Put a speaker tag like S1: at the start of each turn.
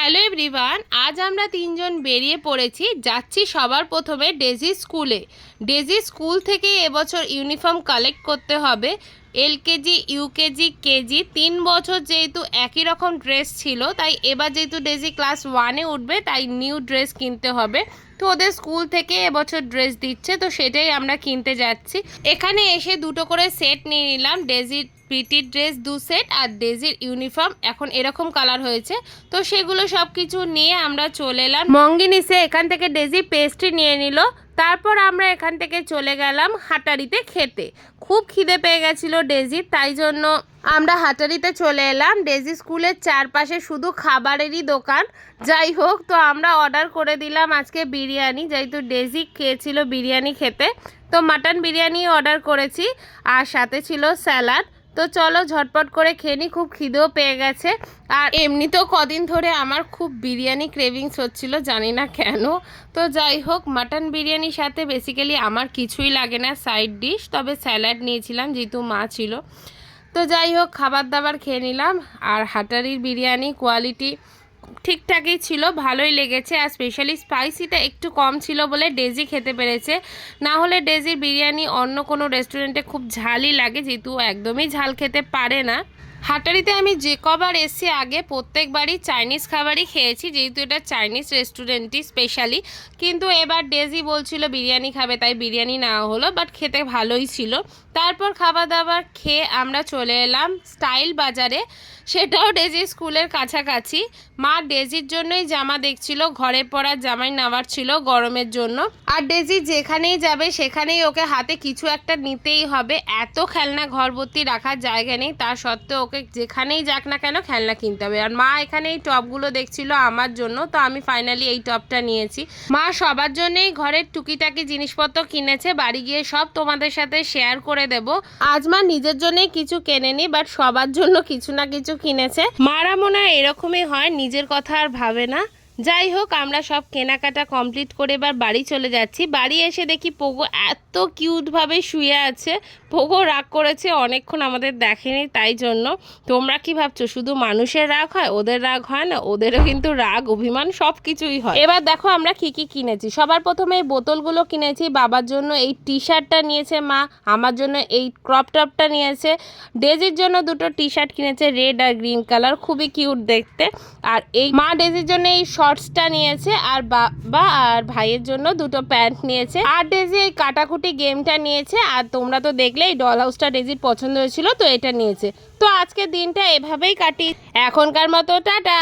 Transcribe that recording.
S1: Hello everyone, আজ আমরা তিনজন বেরিয়ে পড়েছি। যাচ্ছি সবার প্রথমে ডেজি স্কুলে। ডেজি স্কুল থেকে এবছর ইউনিফর্ম কালেক্ট করতে হবে। এলকেজি, ইউকেজি, কেজি 3 বছর যেহেতু একই রকম ড্রেস ছিল, তাই এবার যেহেতু ডেজি ক্লাস 1-এ উঠবে, তাই নিউ ড্রেস কিনতে হবে। তো ওদের স্কুল থেকে এবছর ড্রেস দিচ্ছে, তো সেটাই আমরা কিনতে যাচ্ছি। এখানে এসে দুটো করে সেট নিয়ে নিলাম। ডেজির পিটি ড্রেস 2 সেট আর ডেজির ইউনিফর্ম এখন এরকম কালার হয়েছে, তো সেগুলো সব কিছু নিয়ে আমরা চলে এলাম মঙ্গিনিসে। এখান থেকে ডেজি পেস্ট্রি নিয়ে নিল। তারপর আমরা এখান থেকে চলে গেলাম হাটারিতে খেতে। খুব খিদে পেয়ে গেছিলো ডেজির, তাই জন্য আমরা হাটারিতে চলে এলাম। ডেজি স্কুলের চারপাশে শুধু খাবারেরই দোকান। যাই হোক, তো আমরা অর্ডার করে দিলাম আজকে বিরিয়ানি, যেহেতু ডেজি খেয়েছিল বিরিয়ানি খেতে, তো মাটন বিরিয়ানি অর্ডার করেছি আর সাথে ছিল স্যালাড। তো চলো ঝটপট করে খেয়ে নিই, খুব খিদেও পেয়ে গেছে। আর এমনিতেও কদিন ধরে আমার খুব বিরিয়ানি ক্রেভিংস হচ্ছিল, জানি না কেন। তো যাই হোক, মাটন বিরিয়ানির সাথে বেসিক্যালি আমার কিছুই লাগে না সাইড ডিশ, তবে স্যালাড নিয়েছিলাম যেহেতু মা ছিল। তো যাই হোক, খাবার দাবার খেয়ে নিলাম। আর হাটারির বিরিয়ানি কোয়ালিটি ঠিকঠাকই ছিল, ভালোই লেগেছে। আর স্পেশালি স্পাইসিটা একটু কম ছিল বলে ডেজি খেতে পেরেছে, না হলে ডেজির বিরিয়ানি অন্য কোনো রেস্টুরেন্টে খুব ঝালই লাগে, যেহেতু একদমই ঝাল খেতে পারে না। হাটারিতে আমি যে কবার এসছি আগে প্রত্যেকবারই চাইনিজ খাবারই খেয়েছি, যেহেতু এটা চাইনিজ রেস্টুরেন্টই স্পেশালি। কিন্তু এবার ডেজি বলছিল বিরিয়ানি খাবে, তাই বিরিয়ানি নেওয়া হলো, বাট খেতে ভালোই ছিল। তারপর খাবার দাবার খেয়ে আমরা চলে এলাম স্টাইল বাজারে, সেটাও ডেজি স্কুলের কাছাকাছি। মা ডেজির জন্যই জামা দেখছিল, ঘরে পরার জামাই নেওয়ার ছিল গরমের জন্য। আর ডেজি যেখানেই যাবে সেখানেই ওকে হাতে কিছু একটা নিতেই হবে। এত খেলনা ঘর ভর্তি রাখার জায়গা নেই, তা সত্ত্বেও ওকে যেখানেই যাক না কেন খেলনা কিনতে হবে। আর মা এখানে এই টপগুলো দেখছিল আমার জন্য, তো আমি ফাইনালি এই টপটা নিয়েছি। মা সবার জন্যই ঘরের টুকিটাকি জিনিসপত্র কিনেছে, বাড়ি গিয়ে সব তোমাদের সাথে শেয়ার করে দেব। আজ মা নিজের জন্যই কিছু কেনেনি, বাট সবার জন্য কিছু না কিছু কিনেছে। মারা মনে হয় এরকমই হয়, নিজের কথা আর ভাবে না। যাই হোক, আমরা সব কেনাকাটা কমপ্লিট করে এবার বাড়ি চলে যাচ্ছি। বাড়ি এসে দেখি পোগো এত কিউটভাবে শুয়ে আছে। পোগো রাগ করেছে, অনেকক্ষণ আমাদের দেখেনি, তাই জন্য। তোমরা কি ভাবছো শুধু মানুষের রাগ হয়, ওদের রাগ হয় না? ওদেরও কিন্তু রাগ অভিমান সব কিছুই হয়। এবার দেখো আমরা কি কি কিনেছি। সবার প্রথমে এই বোতলগুলো কিনেছি। বাবার জন্য এই টি শার্টটা নিয়েছে মা, আমার জন্য এই ক্রপ টপটা নিয়েছে, ডেজির জন্য দুটো টি শার্ট কিনেছে রেড আর গ্রিন কালার, খুবই কিউট দেখতে। আর এই মা ডেজির জন্য এই শর্টসটা নিয়েছে, আর বাবা আর ভাইয়ের জন্য দুটো প্যান্ট নিয়েছে। আর ডেজি এই কাটাকুটি গেমটা নিয়েছে। আর তোমরা তো দেখলে এই ডল হাউসটা ডেজির পছন্দ হয়েছিল, তো এটা নিয়েছে। তো আজকের দিনটা এভাবেই কাটি। এখনকার মতো টাটা।